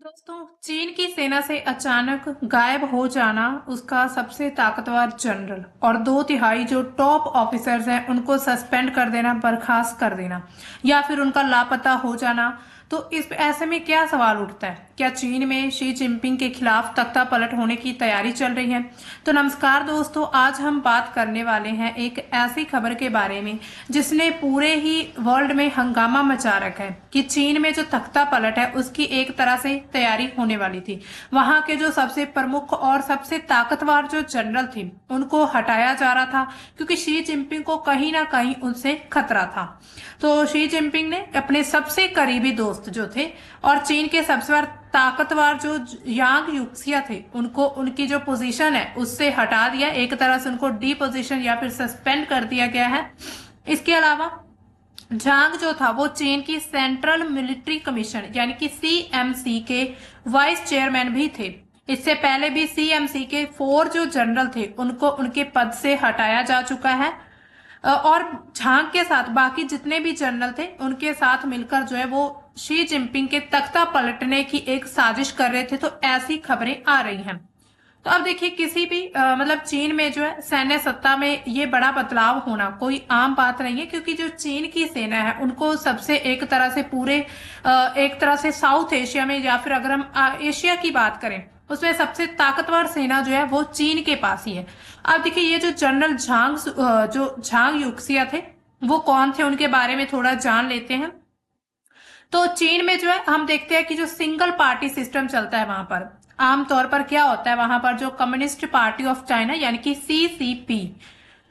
दोस्तों, चीन की सेना से अचानक गायब हो जाना, उसका सबसे ताकतवर जनरल और 2/3 जो टॉप ऑफिसर्स हैं उनको सस्पेंड कर देना, बर्खास्त कर देना या फिर उनका लापता हो जाना। तो इस ऐसे में क्या सवाल उठता है, क्या चीन में शी जिनपिंग के खिलाफ तख्ता पलट होने की तैयारी चल रही है? तो नमस्कार दोस्तों, आज हम बात करने वाले हैं एक ऐसी खबर के बारे में जिसने पूरे ही वर्ल्ड में हंगामा मचा रखा है कि चीन में जो तख्ता पलट है उसकी एक तरह से तैयारी होने वाली थी। वहां के जो सबसे प्रमुख और सबसे ताकतवर जो जनरल थे उनको हटाया जा रहा था, क्योंकि शी जिनपिंग को कहीं ना कहीं उनसे खतरा था। तो शी जिनपिंग ने अपने सबसे करीबी दोस्त जो थे और चीन के सबसे बड़ा ताकतवर जो यांग यूक्सिया थे उनको उनकी जो पोजीशन है उससे हटा दिया, एक तरह से उनको डी पोजीशन या फिर सस्पेंड कर दिया गया है। इसके अलावा झांग जो था वो चीन की सेंट्रल मिलिट्री कमीशन यानी कि सीएमसी के वाइस चेयरमैन भी थे। इससे पहले भी सीएमसी के 4 जो जनरल थे उनको उनके पद से हटाया जा चुका है। और झांग के साथ बाकी जितने भी जनरल थे उनके साथ मिलकर जो है वो शी जिनपिंग के तख्ता पलटने की एक साजिश कर रहे थे। तो ऐसी खबरें आ रही हैं। तो अब देखिए, किसी भी मतलब चीन में जो है सैन्य सत्ता में ये बड़ा बदलाव होना कोई आम बात नहीं है, क्योंकि जो चीन की सेना है उनको सबसे एक तरह से पूरे एक तरह से साउथ एशिया में या फिर अगर हम एशिया की बात करें उसमें सबसे ताकतवर सेना जो है वो चीन के पास ही है। अब देखिए, ये जो जनरल जो झांग यूक्सिया थे वो कौन थे, उनके बारे में थोड़ा जान लेते हैं। तो चीन में जो है हम देखते हैं कि जो सिंगल पार्टी सिस्टम चलता है वहां पर आमतौर पर क्या होता है, वहां पर जो कम्युनिस्ट पार्टी ऑफ चाइना यानी कि सीसीपी,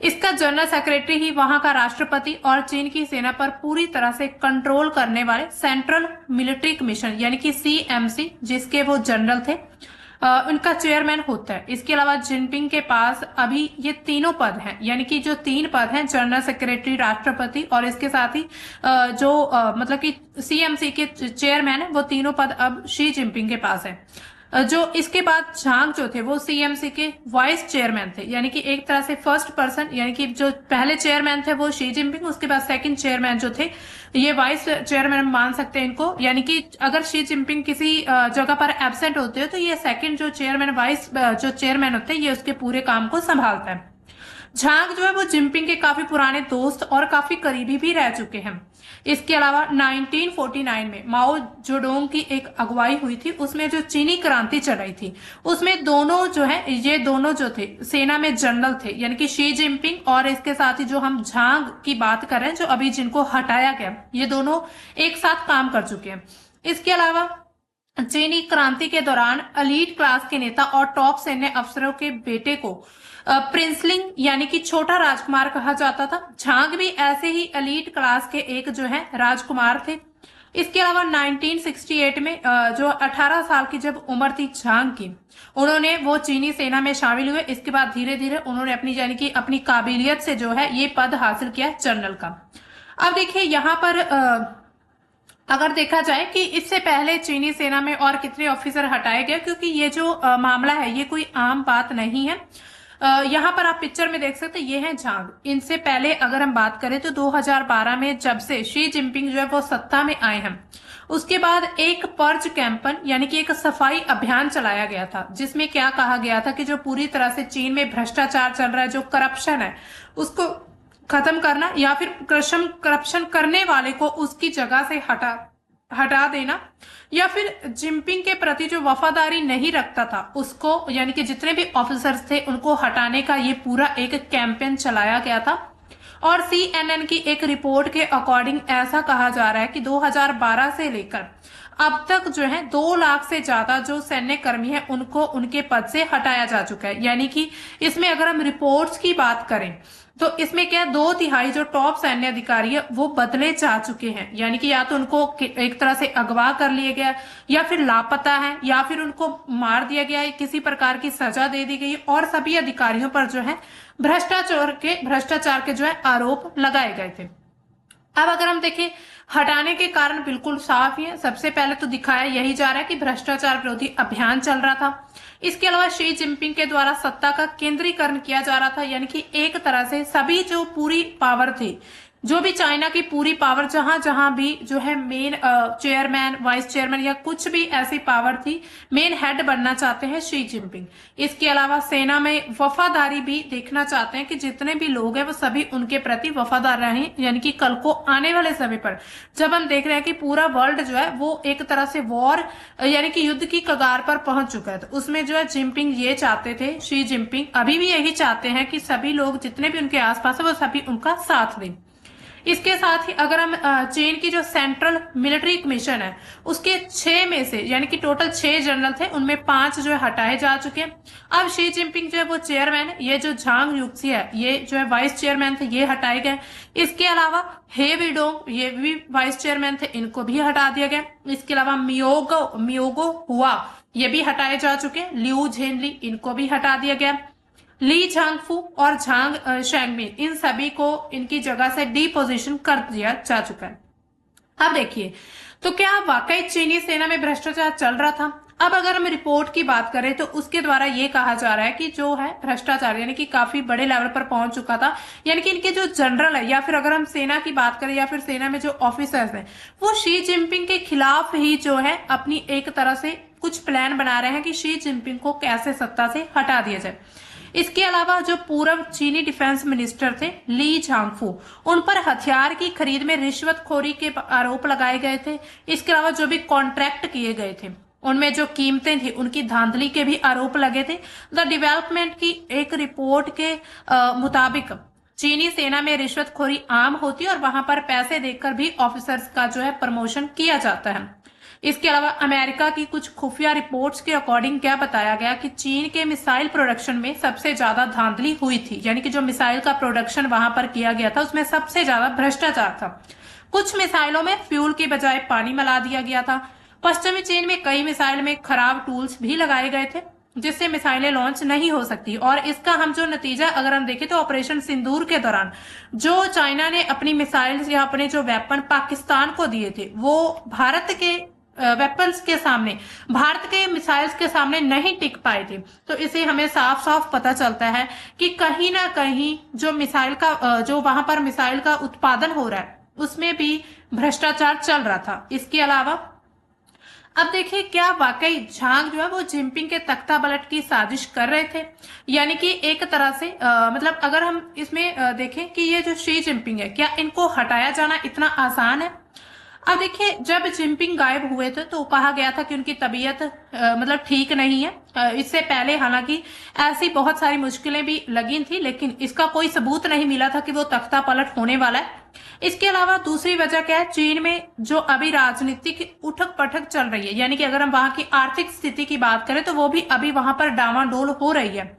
इसका जनरल सेक्रेटरी ही वहां का राष्ट्रपति और चीन की सेना पर पूरी तरह से कंट्रोल करने वाले सेंट्रल मिलिट्री कमीशन यानी कि सीएमसी जिसके वो जनरल थे उनका चेयरमैन होता है। इसके अलावा जिनपिंग के पास अभी ये तीनों पद हैं, यानी कि जो 3 पद हैं, जनरल सेक्रेटरी, राष्ट्रपति और इसके साथ ही मतलब कि सीएमसी के चेयरमैन है, वो तीनों पद अब शी जिनपिंग के पास है। जो इसके बाद झांग जो थे वो सीएमसी के वाइस चेयरमैन थे, यानी कि एक तरह से फर्स्ट पर्सन, यानी कि जो पहले चेयरमैन थे वो शी जिनपिंग, उसके बाद सेकंड चेयरमैन जो थे ये वाइस चेयरमैन मान सकते हैं इनको, यानी कि अगर शी जिनपिंग किसी जगह पर एब्सेंट होते हो तो ये सेकंड जो चेयरमैन वाइस जो चेयरमैन होते हैं ये उसके पूरे काम को संभालता है। झांग जो है वो जिनपिंग के काफी पुराने दोस्त और काफी करीबी भी रह चुके हैं। इसके अलावा 1949 में माओ जेडोंग की एक अगुवाई हुई थी, उसमें जो चीनी क्रांति चलाई थी उसमें दोनों जो है ये दोनों जो थे सेना में जनरल थे, यानी कि शी जिनपिंग और इसके साथ ही जो हम झांग की बात कर रहे हैं जो अभी जिनको हटाया गया, ये दोनों एक साथ काम कर चुके हैं। इसके अलावा चीनी क्रांति के दौरान एलीट क्लास के नेता और टॉप सैन्य अफसरों के बेटे को प्रिंसलिंग यानी कि छोटा राजकुमार कहा जाता था। झांग भी ऐसे ही एलीट क्लास के एक जो है राजकुमार थे। इसके अलावा 1968 में जो 18 साल की जब उम्र थी झांग की, उन्होंने वो चीनी सेना में शामिल हुए। इसके बाद धीरे धीरे उन्होंने अपनी यानी कि अपनी काबिलियत से जो है ये पद हासिल किया जनरल का। अब देखिए यहाँ पर अगर देखा जाए कि इससे पहले चीनी सेना में और कितने ऑफिसर हटाए गए, क्योंकि ये जो मामला है ये कोई आम बात नहीं है। यहाँ पर आप पिक्चर में देख सकते हैं, ये है झांग। इनसे पहले अगर हम बात करें तो 2012 में जब से शी जिनपिंग जो है वो सत्ता में आए हैं, उसके बाद एक पर्ज कैंपन यानी कि एक सफाई अभियान चलाया गया था, जिसमें क्या कहा गया था कि जो पूरी तरह से चीन में भ्रष्टाचार चल रहा है, जो करप्शन है उसको खत्म करना या फिर करप्शन करने वाले को उसकी जगह से हटा देना, या फिर जिनपिंग के प्रति जो वफादारी नहीं रखता था उसको यानी कि जितने भी ऑफिसर्स थे उनको हटाने का ये पूरा एक कैंपेन चलाया गया था। और सीएनएन की एक रिपोर्ट के अकॉर्डिंग ऐसा कहा जा रहा है कि 2012 से लेकर अब तक जो है 2 लाख से ज्यादा जो सैन्य कर्मी है उनको उनके पद से हटाया जा चुका है। यानी कि इसमें अगर हम रिपोर्ट्स की बात करें तो इसमें क्या 2/3 जो टॉप सैन्य अधिकारी है वो बदले जा चुके हैं, यानी कि या तो उनको एक तरह से अगवा कर लिया गया या फिर लापता है या फिर उनको मार दिया गया है, किसी प्रकार की सजा दे दी गई और सभी अधिकारियों पर जो है भ्रष्टाचार के जो है आरोप लगाए गए थे। अब अगर हम देखें हटाने के कारण बिल्कुल साफ ही है। सबसे पहले तो दिखाया यही जा रहा है कि भ्रष्टाचार विरोधी अभियान चल रहा था। इसके अलावा शी जिनपिंग के द्वारा सत्ता का केंद्रीकरण किया जा रहा था, यानी कि एक तरह से सभी जो पूरी पावर थी जो भी चाइना की पूरी पावर जहां जहां भी जो है मेन चेयरमैन, वाइस चेयरमैन या कुछ भी ऐसी पावर थी, मेन हेड बनना चाहते हैं शी जिनपिंग। इसके अलावा सेना में वफादारी भी देखना चाहते हैं कि जितने भी लोग हैं वो सभी उनके प्रति वफादार रहें, यानी कि कल को आने वाले समय पर जब हम देख रहे हैं कि पूरा वर्ल्ड जो है वो एक तरह से वॉर यानी कि युद्ध की कगार पर पहुंच चुका है, तो उसमें जो है जिनपिंग ये चाहते थे, शी जिनपिंग अभी भी यही चाहते हैं कि सभी लोग जितने भी उनके आसपास है वो सभी उनका साथ दें। इसके साथ ही अगर हम चीन की जो सेंट्रल मिलिट्री कमीशन है उसके 6 में से, यानी कि टोटल 6 जनरल थे, उनमें 5 जो है हटाए जा चुके हैं। अब शी जिनपिंग जो है वो चेयरमैन, ये जो झांग युक्सी है ये जो है वाइस चेयरमैन थे, ये हटाए गए। इसके अलावा हे विडोंग ये भी वाइस चेयरमैन थे, इनको भी हटा दिया गया। इसके अलावा मियोगो मियोगो हुआ ये भी हटाए जा चुके हैं। लिू झेनली इनको भी हटा दिया गया। ली झांगफू और झांग शेंगमिन इन सभी को इनकी जगह से डिपोजिशन कर दिया जा चुका है। अब देखिए, तो क्या वाकई चीनी सेना में भ्रष्टाचार चल रहा था? अब अगर हम रिपोर्ट की बात करें तो उसके द्वारा ये कहा जा रहा है कि जो है भ्रष्टाचार यानी कि काफी बड़े लेवल पर पहुंच चुका था, यानी कि इनके जो जनरल है या फिर अगर हम सेना की बात करें या फिर सेना में जो ऑफिसर्स हैं वो शी जिनपिंग के खिलाफ ही जो है अपनी एक तरह से कुछ प्लान बना रहे हैं कि शी जिनपिंग को कैसे सत्ता से हटा दिया जाए। इसके अलावा जो पूर्व चीनी डिफेंस मिनिस्टर थे ली झांगफू, उन पर हथियार की खरीद में रिश्वतखोरी के आरोप लगाए गए थे। इसके अलावा जो भी कॉन्ट्रैक्ट किए गए थे उनमें जो कीमतें थी उनकी धांधली के भी आरोप लगे थे। द डेवलपमेंट की एक रिपोर्ट के मुताबिक चीनी सेना में रिश्वतखोरी आम होती है और वहां पर पैसे देकर भी ऑफिसर्स का जो है प्रमोशन किया जाता है। इसके अलावा अमेरिका की कुछ खुफिया रिपोर्ट्स के अकॉर्डिंग क्या बताया गया कि चीन के मिसाइल प्रोडक्शन में सबसे ज्यादा धांधली हुई थी, यानी कि जो मिसाइल का प्रोडक्शन वहां पर किया गया था उसमें सबसे ज्यादा भ्रष्टाचार था। कुछ मिसाइलों में फ्यूल के बजाय पानी मिला दिया गया था। पश्चिमी चीन में कई मिसाइल में खराब टूल्स भी लगाए गए थे जिससे मिसाइलें लॉन्च नहीं हो सकती। और इसका हम जो नतीजा अगर हम देखें तो ऑपरेशन सिंदूर के दौरान जो चाइना ने अपनी मिसाइल्स या अपने जो वेपन पाकिस्तान को दिए थे वो भारत के वेपन्स के सामने, भारत के मिसाइल्स के सामने नहीं टिक पाए थे। तो इसे हमें साफ साफ पता चलता है कि कहीं ना कहीं जो मिसाइल का जो वहां पर मिसाइल का उत्पादन हो रहा है उसमें भी भ्रष्टाचार चल रहा था। इसके अलावा अब देखिए, क्या वाकई झांग जो है वो जिनपिंग के तख्ता पलट की साजिश कर रहे थे? यानी कि एक तरह से मतलब अगर हम इसमें देखें कि ये जो शी जिनपिंग है क्या इनको हटाया जाना इतना आसान है? अब देखिए, जब जिनपिंग गायब हुए थे तो कहा गया था कि उनकी तबीयत मतलब ठीक नहीं है। इससे पहले हालांकि ऐसी बहुत सारी मुश्किलें भी लगी थी लेकिन इसका कोई सबूत नहीं मिला था कि वो तख्ता पलट होने वाला है। इसके अलावा दूसरी वजह क्या है, चीन में जो अभी राजनीतिक उठक पटक चल रही है, यानी कि अगर हम वहां की आर्थिक स्थिति की बात करें तो वो भी अभी वहां पर डामाडोल हो रही है।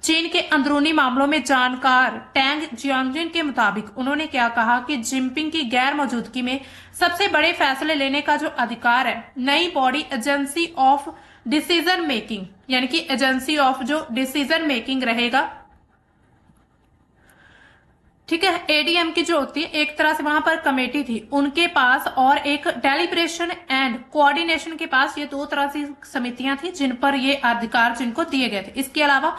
चीन के अंदरूनी मामलों में जानकार टैंग जियांगजिन के मुताबिक उन्होंने क्या कहा कि जिनपिंग की गैर मौजूदगी में सबसे बड़े फैसले लेने का जो अधिकार है नई body agency of decision making, यानी कि एजेंसी ऑफ जो डिसीजन मेकिंग रहेगा, ठीक है, एडीएम की जो होती है एक तरह से वहां पर कमेटी थी उनके पास और एक डेलिब्रेशन एंड कोऑर्डिनेशन के पास, ये 2 तरह की समितियां थी जिन पर ये अधिकार जिनको दिए गए थे। इसके अलावा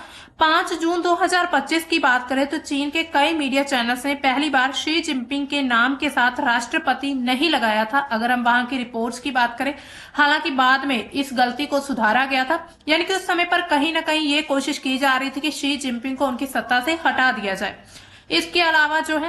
5 जून 2025 की बात करें तो चीन के कई मीडिया चैनल्स ने पहली बार शी जिनपिंग के नाम के साथ राष्ट्रपति नहीं लगाया था, अगर हम वहां की रिपोर्ट्स की बात करें। हालांकि बाद में इस गलती को सुधारा गया था, यानी कि उस समय पर कहीं ना कहीं ये कोशिश की जा रही थी कि शी जिनपिंग को उनकी सत्ता से हटा दिया जाए। इसके अलावा जो है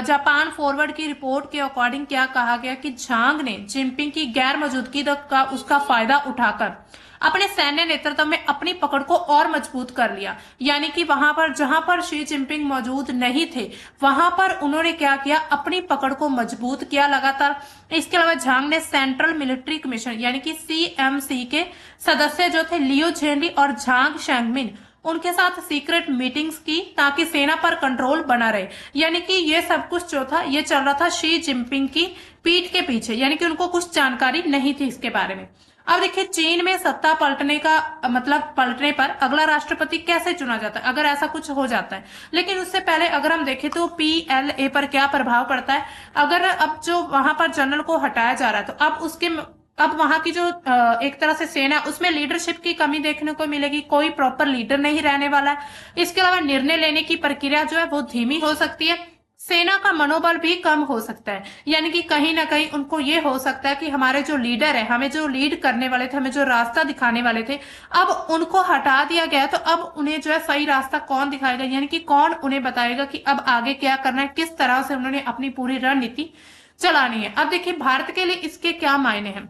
जापान फॉरवर्ड की रिपोर्ट के अकॉर्डिंग क्या कहा गया कि झांग ने जिनपिंग की गैर मौजूदगी का उसका फायदा उठाकर अपने सैन्य नेतृत्व में अपनी पकड़ को और मजबूत कर लिया, यानी कि वहां पर जहां पर शी जिनपिंग मौजूद नहीं थे वहां पर उन्होंने क्या किया, अपनी पकड़ को मजबूत किया लगातार। इसके अलावा झांग ने सेंट्रल मिलिट्री कमीशन यानी कि सीएमसी के सदस्य जो थे लियो झेनली और झांग शेंगमिन उनके साथ सीक्रेट मीटिंग्स की ताकि सेना पर कंट्रोल बना रहे, यानी कि ये सब कुछ जो था ये चल रहा था शी जिनपिंग की पीठ के पीछे, यानी कि उनको कुछ जानकारी नहीं थी इसके बारे में। अब देखिए, चीन में सत्ता पलटने का मतलब पलटने पर अगला राष्ट्रपति कैसे चुना जाता है अगर ऐसा कुछ हो जाता है। लेकिन उससे पहले अगर हम देखें तो पीएलए पर क्या प्रभाव पड़ता है। अगर अब जो वहां पर जनरल को हटाया जा रहा है तो अब वहां की जो एक तरह से सेना उसमें लीडरशिप की कमी देखने को मिलेगी, कोई प्रॉपर लीडर नहीं रहने वाला है। इसके अलावा निर्णय लेने की प्रक्रिया जो है वो धीमी हो सकती है। सेना का मनोबल भी कम हो सकता है। यानी कि कहीं ना कहीं उनको ये हो सकता है कि हमारे जो लीडर है, हमें जो लीड करने वाले थे, हमें जो रास्ता दिखाने वाले थे, अब उनको हटा दिया गया, तो अब उन्हें जो है सही रास्ता कौन दिखाएगा, यानी कि कौन उन्हें बताएगा कि अब आगे क्या करना है, किस तरह से उन्होंने अपनी पूरी रणनीति चलानी है। अब देखिए भारत के लिए इसके क्या मायने हैं।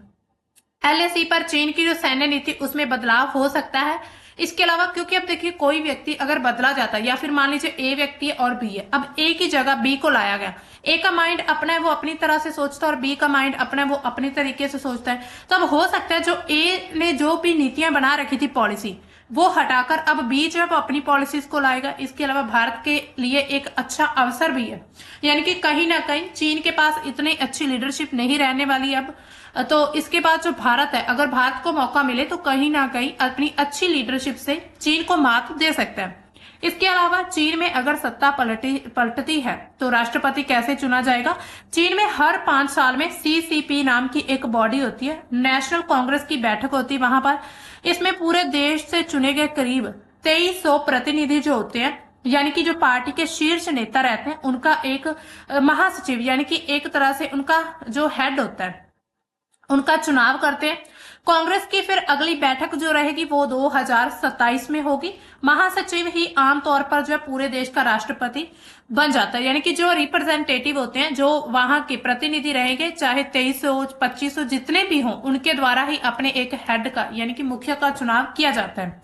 एलएसी पर चीन की जो सैन्य नीति उसमें बदलाव हो सकता है। इसके अलावा क्योंकि अब देखिए कोई व्यक्ति अगर बदला जाता है, या फिर मान लीजिए ए व्यक्ति है और बी है, अब ए की जगह बी को लाया गया, ए का माइंड अपना है वो अपनी तरह से सोचता है और बी का माइंड अपना है वो अपने तरीके से सोचता है। तो अब हो सकता है जो ए ने जो भी नीतियां बना रखी थी पॉलिसी, वो हटाकर अब बी जो है वो अपनी पॉलिसीज को लाएगा। इसके अलावा भारत के लिए एक अच्छा अवसर भी है, यानी कि कहीं ना कहीं चीन के पास इतनी अच्छी लीडरशिप नहीं रहने वाली अब। तो इसके बाद जो भारत है, अगर भारत को मौका मिले तो कहीं ना कहीं अपनी अच्छी लीडरशिप से चीन को मात दे सकता है। इसके अलावा चीन में अगर सत्ता पलटती है तो राष्ट्रपति कैसे चुना जाएगा। चीन में हर 5 साल में सीसीपी नाम की एक बॉडी होती है, नेशनल कांग्रेस की बैठक होती है वहां पर। इसमें पूरे देश से चुने गए करीब 2300 प्रतिनिधि जो होते हैं, यानी कि जो पार्टी के शीर्ष नेता रहते हैं, उनका एक महासचिव, यानी कि एक तरह से उनका जो हेड होता है, उनका चुनाव करते हैं। कांग्रेस की फिर अगली बैठक जो रहेगी वो 2027 में होगी। महासचिव ही आमतौर पर जो पूरे देश का राष्ट्रपति बन जाता है, यानी कि जो रिप्रेजेंटेटिव होते हैं, जो वहां के प्रतिनिधि रहेंगे, चाहे 2300 2500 जितने भी हों, उनके द्वारा ही अपने एक हेड का, यानी कि मुखिया का चुनाव किया जाता है।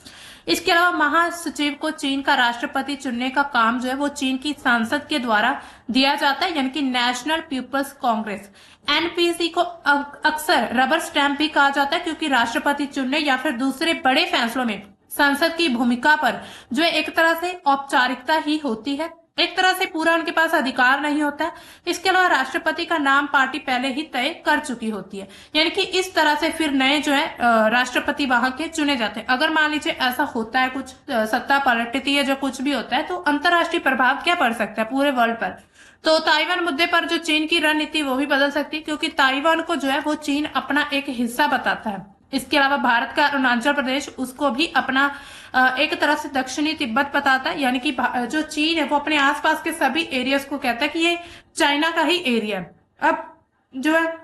इसके अलावा महासचिव को चीन का राष्ट्रपति चुनने का काम जो है वो चीन की संसद के द्वारा दिया जाता है, यानी कि नेशनल पीपल्स कांग्रेस, एनपीसी को अक्सर रबर स्टैंप भी कहा जाता है, क्योंकि राष्ट्रपति चुनने या फिर दूसरे बड़े फैसलों में संसद की भूमिका पर जो एक तरह से औपचारिकता ही होती है, एक तरह से पूरा उनके पास अधिकार नहीं होता है। इसके अलावा राष्ट्रपति का नाम पार्टी पहले ही तय कर चुकी होती है, यानी कि इस तरह से फिर नए जो है राष्ट्रपति वहां के चुने जाते हैं। अगर मान लीजिए ऐसा होता है, कुछ सत्ता पलटती है, जो कुछ भी होता है, तो अंतर्राष्ट्रीय प्रभाव क्या पड़ सकता है पूरे वर्ल्ड पर। तो ताइवान मुद्दे पर जो चीन की रणनीति वो भी बदल सकती है, क्योंकि ताइवान को जो है वो चीन अपना एक हिस्सा बताता है। इसके अलावा भारत का अरुणाचल प्रदेश, उसको भी अपना एक तरह से दक्षिणी तिब्बत बताता है, यानी कि जो चीन है वो अपने आसपास के सभी एरियाज को कहता है कि ये चाइना का ही एरिया है। अब जो है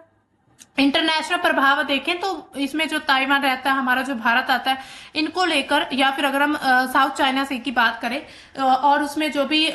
इंटरनेशनल प्रभाव देखें तो इसमें जो ताइवान रहता है, हमारा जो भारत आता है, इनको लेकर, या फिर अगर हम साउथ चाइना सी की बात करें और उसमें जो भी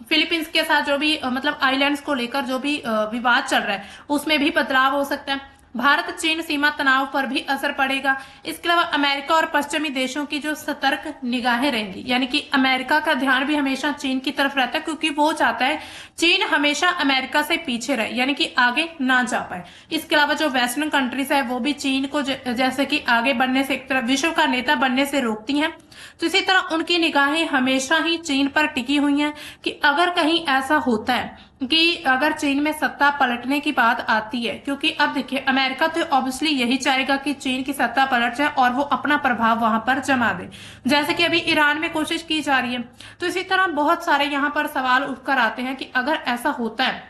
फिलीपींस के साथ जो भी मतलब आइलैंड्स को लेकर जो भी विवाद चल रहा है, उसमें भी बदलाव हो सकता है। भारत चीन सीमा तनाव पर भी असर पड़ेगा। इसके अलावा अमेरिका और पश्चिमी देशों की जो सतर्क निगाहें रहेंगी, यानी कि अमेरिका का ध्यान भी हमेशा चीन की तरफ रहता है, क्योंकि वो चाहता है चीन हमेशा अमेरिका से पीछे रहे, यानी कि आगे ना जा पाए। इसके अलावा जो वेस्टर्न कंट्रीज है वो भी चीन को जैसे कि आगे बढ़ने से, एक तरफ विश्व का नेता बनने से रोकती हैं, तो इसी तरह उनकी निगाहें हमेशा ही चीन पर टिकी हुई हैं कि अगर कहीं ऐसा होता है कि अगर चीन में सत्ता पलटने की बात आती है, क्योंकि अब देखिए अमेरिका तो ऑब्वियसली यही चाहेगा कि चीन की सत्ता पलट जाए और वो अपना प्रभाव वहां पर जमा दे, जैसे कि अभी ईरान में कोशिश की जा रही है। तो इसी तरह बहुत सारे यहाँ पर सवाल उठकर आते हैं कि अगर ऐसा होता है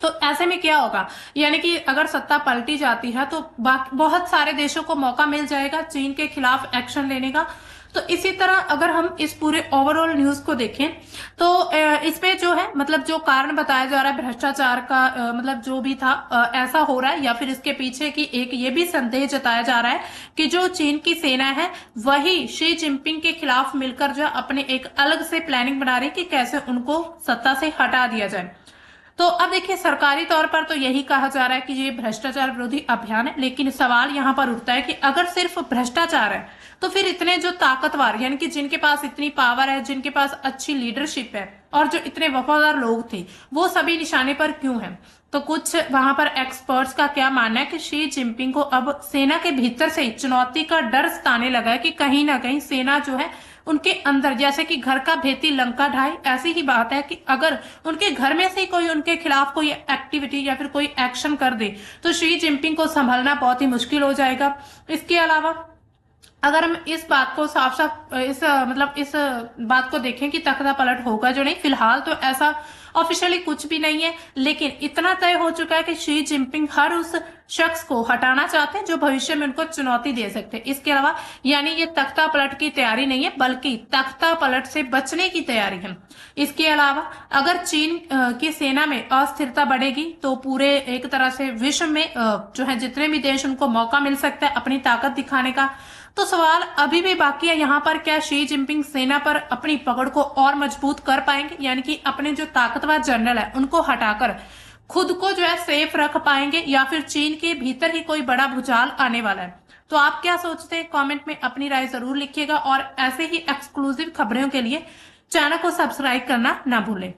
तो ऐसे में क्या होगा, यानी कि अगर सत्ता पलटी जाती है तो बहुत सारे देशों को मौका मिल जाएगा चीन के खिलाफ एक्शन लेने का। तो इसी तरह अगर हम इस पूरे ओवरऑल न्यूज को देखें तो इसमें जो है मतलब जो कारण बताया जा रहा है भ्रष्टाचार का, मतलब जो भी था ऐसा हो रहा है, या फिर इसके पीछे की एक ये भी संदेह जताया जा रहा है कि जो चीन की सेना है वही शी जिनपिंग के खिलाफ मिलकर जो अपने एक अलग से प्लानिंग बना रही है कि कैसे उनको सत्ता से हटा दिया जाए। तो अब देखिए सरकारी तौर पर तो यही कहा जा रहा है कि ये भ्रष्टाचार विरोधी अभियान है, लेकिन सवाल यहाँ पर उठता है कि अगर सिर्फ भ्रष्टाचार है तो फिर इतने जो ताकतवर, यानी कि जिनके पास इतनी पावर है, जिनके पास अच्छी लीडरशिप है और जो इतने वफादार लोग थे, वो सभी निशाने पर क्यों हैं। तो कुछ वहां पर एक्सपर्ट्स का क्या मानना है कि शी जिनपिंग को अब सेना के भीतर से चुनौती का डर सताने लगा है कि कहीं ना कहीं सेना जो है उनके अंदर, जैसे कि घर का भेदी लंका ढाए, ऐसी ही बात है कि अगर उनके घर में से कोई उनके खिलाफ कोई एक्टिविटी या फिर कोई एक्शन कर दे तो शी जिनपिंग को संभालना बहुत ही मुश्किल हो जाएगा। इसके अलावा अगर हम इस बात को साफ साफ इस बात को देखें कि तख्ता पलट होगा जो नहीं, फिलहाल तो ऐसा ऑफिशियली कुछ भी नहीं है, लेकिन इतना तय हो चुका है कि शी जिनपिंग हर उस शख्स को हटाना चाहते हैं जो भविष्य में उनको चुनौती दे सकते हैं। इसके अलावा यानी ये तख्ता पलट की तैयारी नहीं है, बल्कि तख्ता पलट से बचने की तैयारी है। इसके अलावा अगर चीन की सेना में अस्थिरता बढ़ेगी तो पूरे एक तरह से विश्व में जो है जितने भी देश उनको मौका मिल सकता है अपनी ताकत दिखाने का। तो सवाल अभी भी बाकी है यहाँ पर, क्या शी जिनपिंग सेना पर अपनी पकड़ को और मजबूत कर पाएंगे, यानी कि अपने जो ताकतवर जनरल है उनको हटाकर खुद को जो है सेफ रख पाएंगे, या फिर चीन के भीतर ही कोई बड़ा भूचाल आने वाला है। तो आप क्या सोचते हैं, कमेंट में अपनी राय जरूर लिखिएगा और ऐसे ही एक्सक्लूसिव खबरों के लिए चैनल को सब्सक्राइब करना ना भूलें।